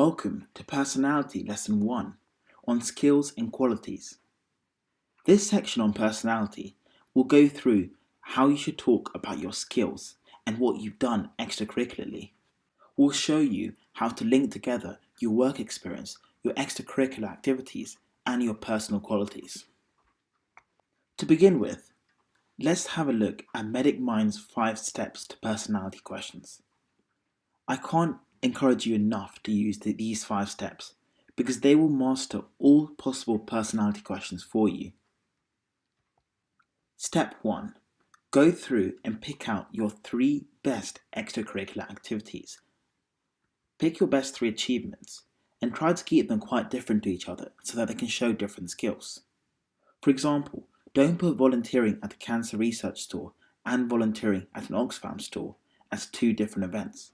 Welcome to Personality Lesson 1 on Skills and Qualities. This section on personality will go through how you should talk about your skills and what you've done extracurricularly. We'll show you how to link together your work experience, your extracurricular activities, and your personal qualities. To begin with, let's have a look at Medic Mind's 5 steps to personality questions. I can't encourage you enough to use these 5 steps because they will master all possible personality questions for you. Step 1. Go through and pick out your 3 best extracurricular activities. Pick your best 3 achievements and try to keep them quite different to each other so that they can show different skills. For example, don't put volunteering at the Cancer Research Store and volunteering at an Oxfam store as 2 different events.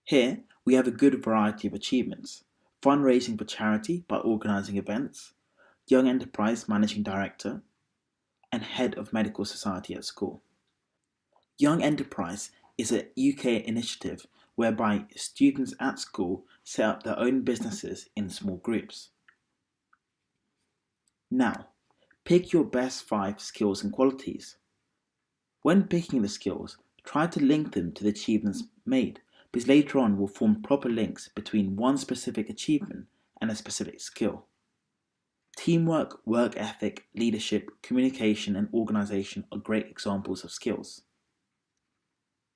Here, we have a good variety of achievements: fundraising for charity by organising events, Young Enterprise Managing Director, and Head of Medical Society at school. Young Enterprise is a UK initiative whereby students at school set up their own businesses in small groups. Now, pick your best 5 skills and qualities. When picking the skills, try to link them to the achievements made, because later on will form proper links between one specific achievement and a specific skill. Teamwork, work ethic, leadership, communication, and organisation are great examples of skills.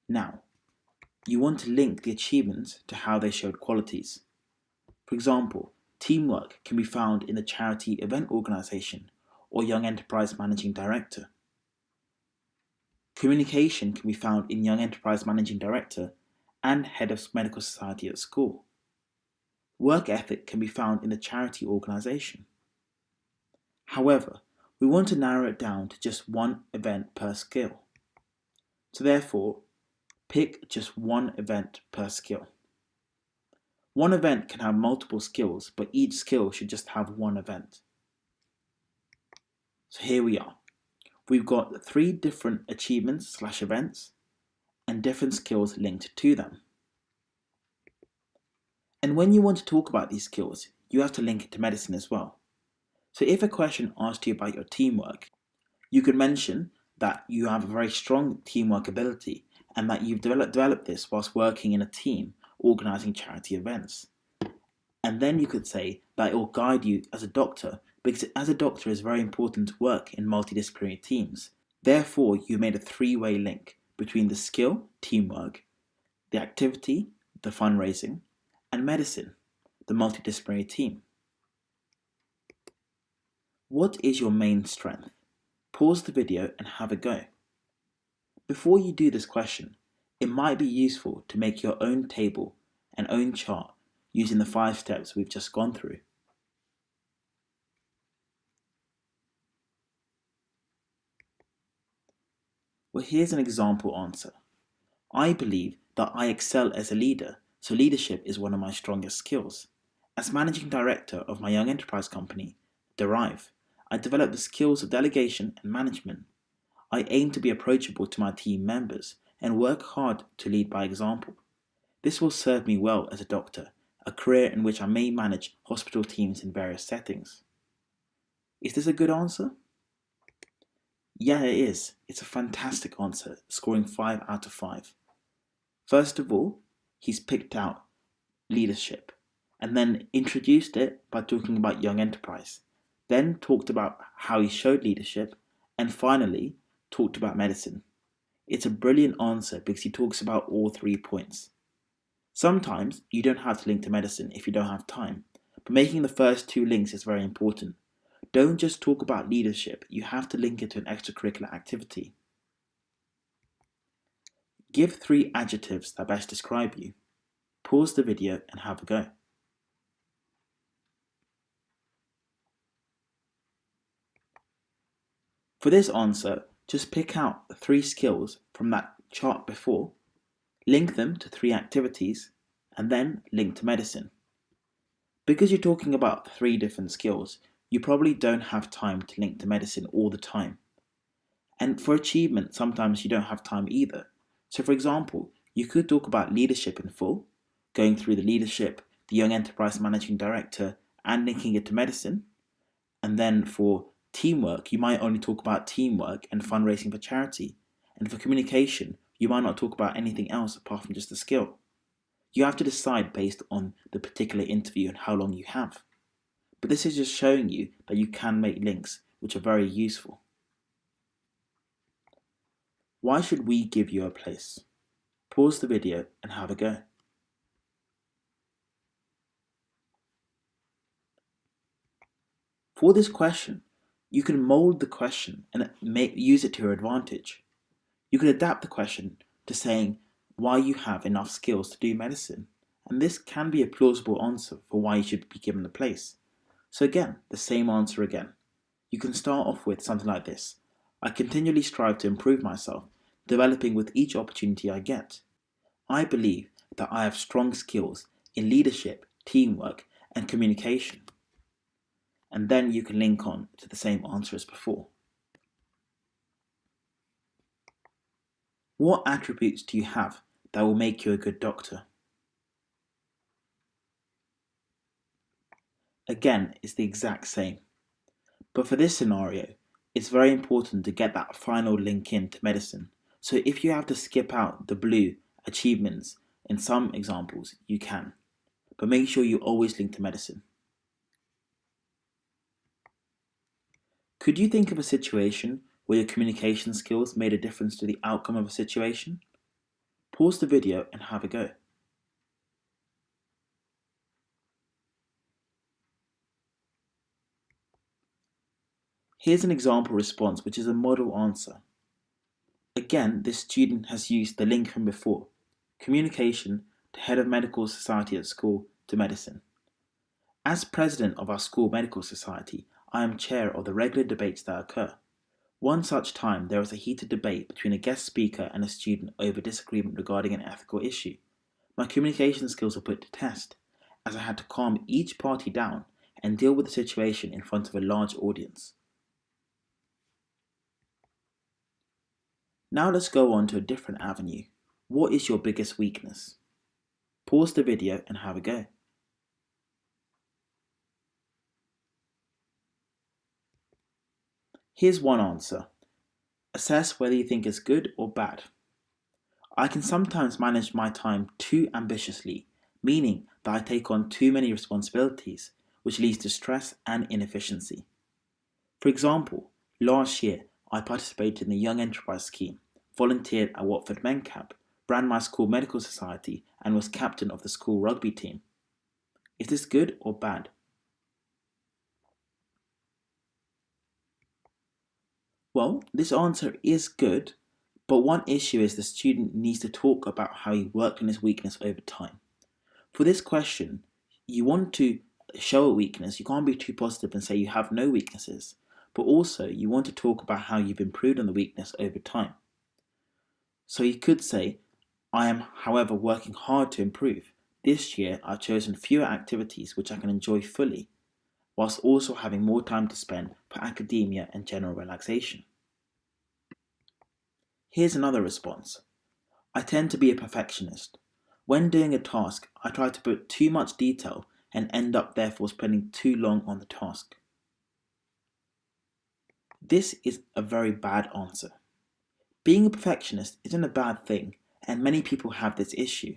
Now, you want to link the achievements to how they showed qualities. For example, teamwork can be found in the charity event organisation or Young Enterprise Managing Director. Communication can be found in Young Enterprise Managing Director and Head of Medical Society at school. Work ethic can be found in the charity organisation. However, we want to narrow it down to just one event per skill. So therefore, pick just one event per skill. One event can have multiple skills, but each skill should just have one event. So here we are. We've got 3 different achievements/events and different skills linked to them. And when you want to talk about these skills, you have to link it to medicine as well. So if a question asks you about your teamwork, you could mention that you have a very strong teamwork ability and that you've developed this whilst working in a team organising charity events. And then you could say that it will guide you as a doctor, because as a doctor it's very important to work in multidisciplinary teams. Therefore, you made a 3-way link between the skill, teamwork, the activity, the fundraising, and medicine, the multidisciplinary team. What is your main strength? Pause the video and have a go. Before you do this question, it might be useful to make your own table and own chart using the 5 steps we've just gone through. Well, here's an example answer. I believe that I excel as a leader, so leadership is one of my strongest skills. As managing director of my young enterprise company, Derive, I developed the skills of delegation and management. I aim to be approachable to my team members and work hard to lead by example. This will serve me well as a doctor, a career in which I may manage hospital teams in various settings. Is this a good answer? Yeah, it is. It's a fantastic answer, scoring 5 out of 5. First of all, he's picked out leadership and then introduced it by talking about young enterprise, then talked about how he showed leadership, and finally talked about medicine. It's a brilliant answer because he talks about all 3 points. Sometimes you don't have to link to medicine if you don't have time, but making the first 2 links is very important. Don't just talk about leadership, you have to link it to an extracurricular activity. Give 3 adjectives that best describe you. Pause the video and have a go. For this answer, just pick out 3 skills from that chart before, link them to 3 activities, and then link to medicine. Because you're talking about 3 different skills, you probably don't have time to link to medicine all the time. And for achievement, sometimes you don't have time either. So for example, you could talk about leadership in full, going through the leadership, the Young Enterprise Managing Director, and linking it to medicine. And then for teamwork, you might only talk about teamwork and fundraising for charity. And for communication, you might not talk about anything else apart from just the skill. You have to decide based on the particular interview and how long you have. But this is just showing you that you can make links which are very useful. Why should we give you a place? Pause the video and have a go. For this question, you can mold the question and use it to your advantage. You can adapt the question to saying why you have enough skills to do medicine, and this can be a plausible answer for why you should be given the place. So again, the same answer again. You can start off with something like this. I continually strive to improve myself, developing with each opportunity I get. I believe that I have strong skills in leadership, teamwork, and communication. And then you can link on to the same answer as before. What attributes do you have that will make you a good doctor? Again, it's the exact same. But for this scenario, it's very important to get that final link in to medicine. So if you have to skip out the blue achievements in some examples, you can. But make sure you always link to medicine. Could you think of a situation where your communication skills made a difference to the outcome of a situation? Pause the video and have a go. Here's an example response which is a model answer. Again, this student has used the link from before, communication to head of medical society at school to medicine. As president of our school medical society, I am chair of the regular debates that occur. One such time there was a heated debate between a guest speaker and a student over disagreement regarding an ethical issue. My communication skills were put to test, as I had to calm each party down and deal with the situation in front of a large audience. Now let's go on to a different avenue. What is your biggest weakness? Pause the video and have a go. Here's one answer. Assess whether you think it's good or bad. I can sometimes manage my time too ambitiously, meaning that I take on too many responsibilities, which leads to stress and inefficiency. For example, last year I participated in the Young Enterprise scheme, volunteered at Watford Men Camp, ran my school medical society, and was captain of the school rugby team. Is this good or bad? Well, this answer is good, but one issue is the student needs to talk about how he worked on his weakness over time. For this question, you want to show a weakness. You can't be too positive and say you have no weaknesses, but also you want to talk about how you've improved on the weakness over time. So you could say, I am, however, working hard to improve. This year, I've chosen fewer activities which I can enjoy fully, whilst also having more time to spend for academia and general relaxation. Here's another response. I tend to be a perfectionist. When doing a task, I try to put too much detail and end up therefore spending too long on the task. This is a very bad answer. Being a perfectionist isn't a bad thing, and many people have this issue.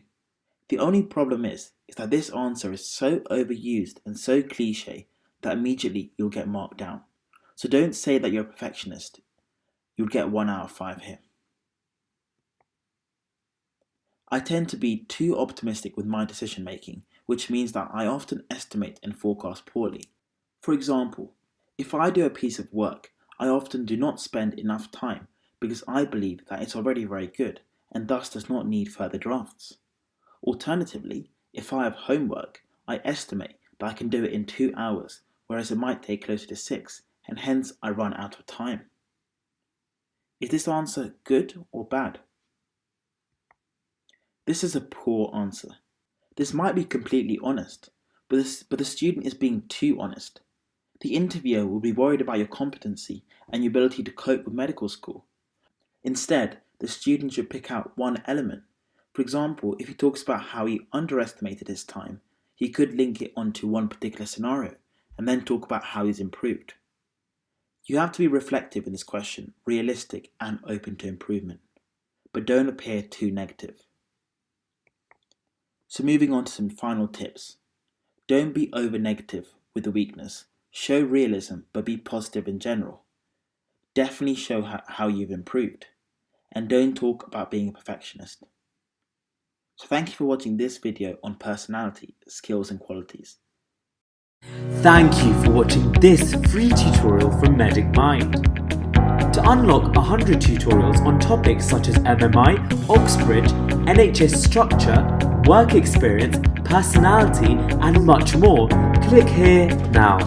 The only problem is that this answer is so overused and so cliche that immediately you'll get marked down. So don't say that you're a perfectionist. You'll get 1 out of 5 here. I tend to be too optimistic with my decision making, which means that I often estimate and forecast poorly. For example, if I do a piece of work, I often do not spend enough time because I believe that it's already very good and thus does not need further drafts. Alternatively, if I have homework, I estimate that I can do it in 2 hours, whereas it might take closer to 6, and hence I run out of time. Is this answer good or bad? This is a poor answer. This might be completely honest, but the student is being too honest. The interviewer will be worried about your competency and your ability to cope with medical school. Instead, the student should pick out one element. For example, if he talks about how he underestimated his time, he could link it onto one particular scenario and then talk about how he's improved. You have to be reflective in this question, realistic and open to improvement, but don't appear too negative. So moving on to some final tips. Don't be over negative with the weakness. Show realism, but be positive in general. Definitely show how you've improved. And don't talk about being a perfectionist. So thank you for watching this video on personality, skills and qualities. Thank you for watching this free tutorial from Medic Mind. To unlock 100 tutorials on topics such as MMI, Oxbridge, NHS structure, work experience, personality and much more, click here now.